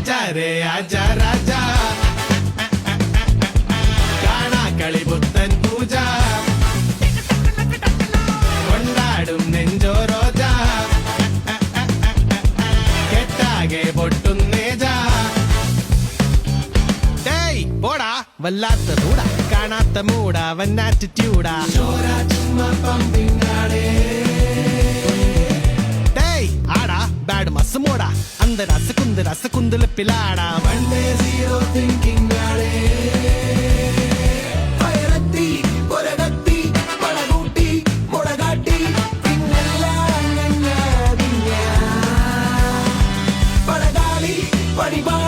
ആചാരേ ആചാ രാജ കാണാ കളി പുത്തൻ പൂജ കൊണ്ടാടും നെഞ്ചോ റോജ കെട്ടാകെ പൊട്ടുന്നേജ പോടാ വല്ലാത്ത മൂടാ കാണാത്ത മൂടാ വൻ ആറ്റിറ്റ്യൂഡാ ആടാ ബാഡ് മസ് മോടാ അന്ത രസ കുന്തിളിപ്പിലാടാ പടകാളി പടിപാ